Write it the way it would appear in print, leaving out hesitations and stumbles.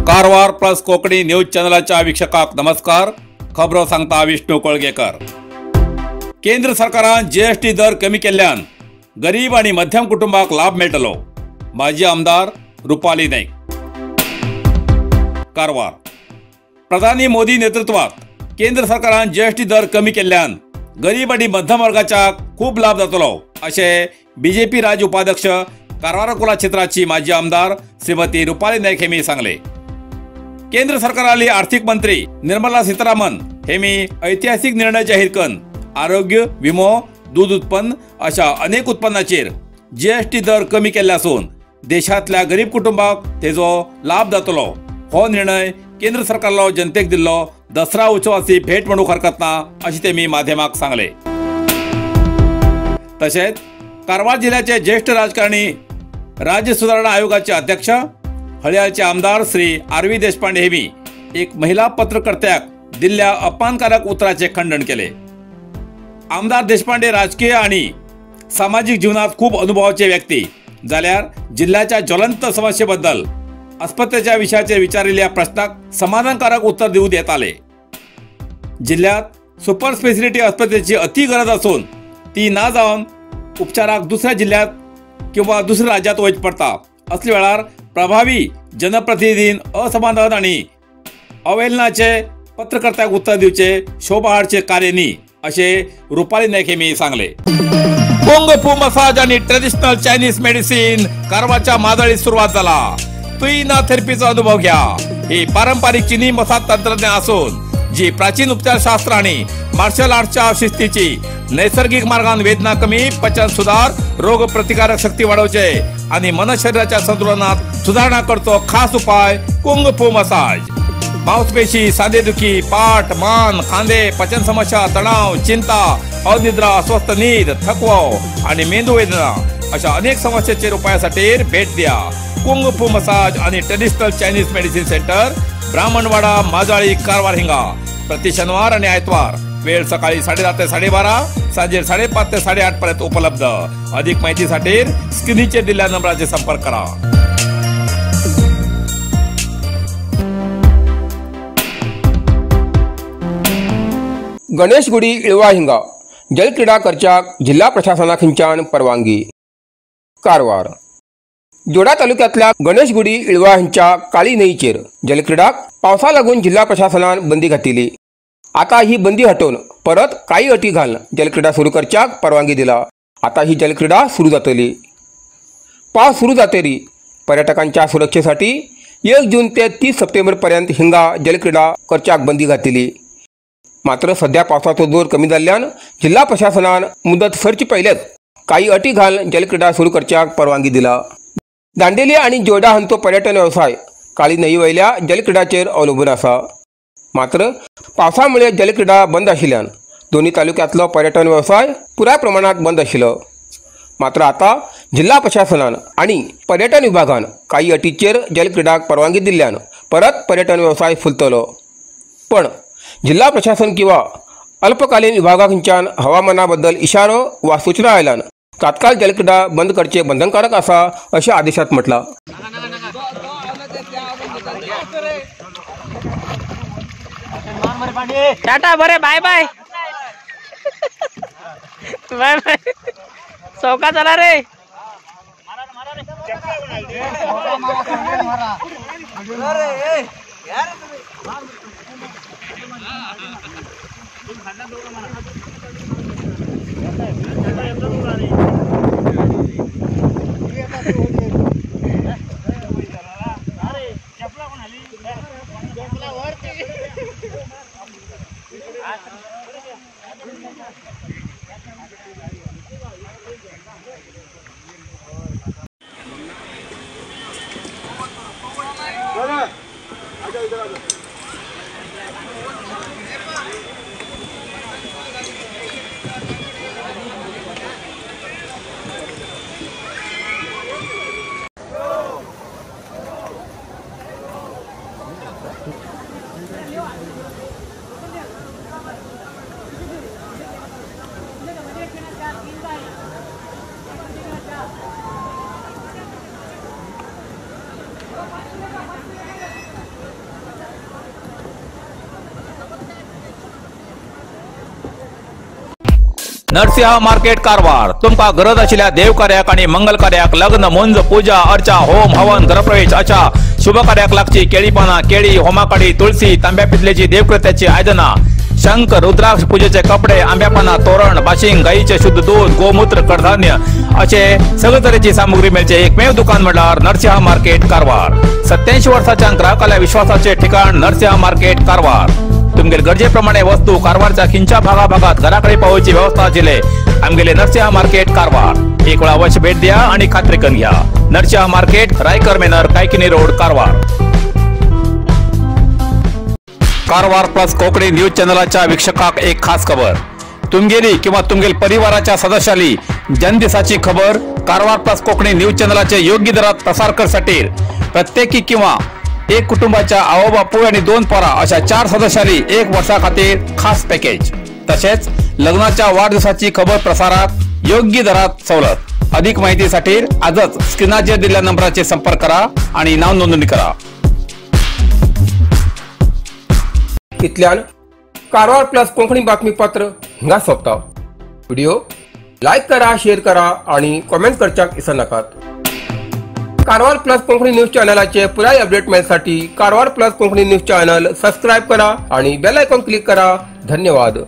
Karwar plus Konkani news चॅनलच्या वीक्षकांक नमस्कार. खबरो सांगता विष्णू कोळगेकर. केंद्र सरकारान जीएसटी दर कमी केल्ल्यान गरीब आणि मध्यम कुटुंबाक लाभ मेळटलो. माजी आमदार रुपाली नाईक. कारवार. प्रधानी मोदी नेतृत्वात केंद्र सरकारान जीएसटी दर कमी केल्ल्यान गरीब आणि मध्यम वर्गाच्या खूप लाभ जातलो असे बीजेपी राज्य उपाध्यक्ष कारवार अकोला क्षेत्राची माजी आमदार श्रीमती रुपाली नाईक हेमी सांगले. केंद्र सरकाराली आर्थिक मंत्री निर्मला सीतारामन हेमी ऐतिहासिक निर्णय जाहीर करून आरोग्य विमो दूध उत्पन्न अशा अनेक उत्पन्नाचेर जीएसटी दर कमी केल्ले असून देशातल्या गरीब कुटुंबाक तेजो लाभ जातलो. हो निर्णय केंद्र सरकारलो जनतेक दिल्लो दसरा उत्सवाची भेट म्हणून हरकत ना अशी तेमी माध्यमाक सांगले. तशेंच कारवार जिल्ह्याचे ज्येष्ठ राजकारणी राज्य सुधारणा आयोगाचे अध्यक्ष हळयाळचे आमदार श्री आरवी देशपांडे हेमी एक महिला पत्रकर्त्याक दिल्ल्या अपमानकारक उतराचे खंडन केले. आमदार देशपांडे राजकीय आणि सामाजिक जीवनात खूप अनुभवाचे व्यक्ती जाल्यार जिल्ह्याच्या ज्वलंत समस्येबद्दल अस्पत्याच्या विषयाचे विचारिल्ल्या प्रश्नाक समाधानकारक उत्तर दिवून येत आले. जिल्ह्यात सुपर स्पेशालिटी अस्पत्याची अति गरज असून ती ना जावन उपचाराक दुसऱ्या जिल्ह्यात किंवा दुसऱ्या राज्यात वचचें पडटा. असल्या वेळार प्रभावी जनप्रतिनिधीन असमाधान आणि अवहेलनाचे पत्रकर्त्याक उत्तर दिवचे शोभा हाडचे कार्य न्ही असे रुपाली नाईक हेमी सांगले. कुंग फू मसाज आणि ट्रेडिशनल चायनीज मेडिसिन कारवारच्या मादळीत सुरुवात झाला. तुईना थेरपीचा अनुभव घ्या. ही पारंपरिक चीनी मसाज तंत्रज्ञान असून जी प्राचीन उपचारशास्त्र आणि मार्शल आर्टच्या शिस्तीची नैसर्गिक मार्गान वेदना कमी, पचन सुधार, रोग प्रतिकारक शक्ती वाढवचे आणि मन शरीराच्या संतुलनात सुधारणा करतो खास उपाय कुंग फू मसाज. मांसपेशी, सांधेदुखी, पाठ, मान, खांदे, पचन समस्या, तणाव, चिंता, अनिद्रा, अस्वस्थ नींद, थकवा आणि मेंदू वेदना अशा अनेक समस्येचे उपायासाठी भेट द्या. कुंग फू मसाज आणि traditional Chinese medicine centre, Brahmanwada, Majali, Karwar हिंगा. प्रति शनिवार आणि आयतवार. वेळ सकाळी 10:30 ते 12:30, सांजे 5:30 ते 8:30 पर्यंत उपलब्ध. अधिक माहितीसाठी स्क्रीनचे दिलेल्या नंबराचे संपर्क करा. गणेश गुडी इळवा हिंगा जलक्रीडा करच्याक जिल्हा प्रशासनाकडच्यान परवानगी. कारवार. जोडा तालुक्यातल्या गणेश गुडी इळवा हिंच्या काळी न्हंयचेर जलक्रीडाक पावसा लागून जिल्हा प्रशासनान बंदी घातिली. आता ही बंदी हटोवन परत काही अटी घालून जलक्रीडा सुरू करच्याक परवानगी दिला. आता ही जलक्रीडा सुरू जातली. पावस सुरू जातरी पर्यटकांच्या सुरक्षेसाठी 1 जून ते 30 सप्टेंबर पर्यंत हिंगा जलक्रीडा करच्याक बंदी घातिली. मात्र सध्या पावसाचो जोर कमी जाल्ल्यान जिल्हा प्रशासनान मुदत सरचे पयलेच काही अटी घालून जलक्रीडा सुरू करच्याक परवानगी दिला. दांडेली आणि जोडा हांचो पर्यटन व्यवसाय काळी न्हंये वयल्या जलक्रीडाचेर अवलंबून आसा. मात्र पावसामुळे जलक्रीडा बंद आशिल्ल्यान दोन्ही तालुक्यातलो पर्यटन व्यवसाय पुराय प्रमाणात बंद आशिल्लो. मात्र आता जिल्हा प्रशासनान आणि पर्यटन विभागान काही अटीचेर जलक्रीडाक परवानगी दिल्ल्यान परत पर्यटन व्यवसाय फुलतलो. पण जिल्हा प्रशासन किंवा अल्पकालीन विभागाकडच्यान हवामानाबद्दल इशारो वा सूचना आयल्यान तात्काळ जलक्रीडा बंद करचे बंधनकारक आसा अशें आदेशात म्हटला. टाटा बरे बाय बाय बाय बाय. चौका चला रे. नरसिंह मार्केट कारवार तुमका गरज आशिल्ल्या देव कार्याक आणि मंगल कार्याक लग्न मुंज पूजा अर्चा होम हवन गृहप्रवेश अशा शुभ कार्याक लागची केळी पाना केळी होमाकाडी तुळशी तांब्या पितलेची देवकृत्याची आयदना शंख रुद्राक्ष पूजेचे कपडे आंब्या पाना तोरण बाशिंग गाईचे शुद्ध दूध गोमूत्र कडधान्य असे सगळे तरेची सामुग्री मेळचे एकमेव दुकान म्हणल्यार नरसिंह मार्केट कारवार 87 वर्षांच्या ग्राहकाला विश्वासाचे ठिकाण नरसिंह मार्केट कारवार तुमगेर गरजेप्रमाणे वस्तू कारवारच्या खिंच्या भागाभागात घराकडे पावोवची व्यवस्था आशिल्ले आमगेले नरसिंह मार्केट कारवार एक वेळ अवश्य भेट द्या आणि खात्री करून घ्या नरसिंह मार्केट रायकर मेनर Kaikini road Karwar Karwar plus Konkani news चॅनलच्या वीक्षकाक एक खास खबर तुमगेली किंवा तुमगेल परिवाराच्या सदस्याली जनदिसाची खबर कारवार प्लस कोकणी न्यूज चॅनलचे योग्य दरात प्रसार करण्यासाठी प्रत्येकी किंवा एक कुटुंबाच्या आवो बापू आणि 2 पोरा अशा 4 सदस्यांनी 1 वर्षा खातीर खास पॅकेज तसेच लग्नाच्या वाढदिवसाची खबर प्रसारात योग्य दरात सवलत अधिक माहितीसाठी आजच स्क्रीनाचेर दिलेल्या नंबराचे संपर्क करा आणि नाव नोंदणी करा इतल्यान कारवार प्लस कोंकणी बातमीपत्र हिंगा सोंपता व्हिडिओ लाईक करा शेअर करा आणि कमेंट करच्याक विसरू नाकात कारवार प्लस कोंकणी न्यूज चॅनलाचे पुराय अपडेट मिळण्यासाठी Karwar plus Konkani news channel subscribe करा आणि बेल आयकॉन क्लिक करा धन्यवाद।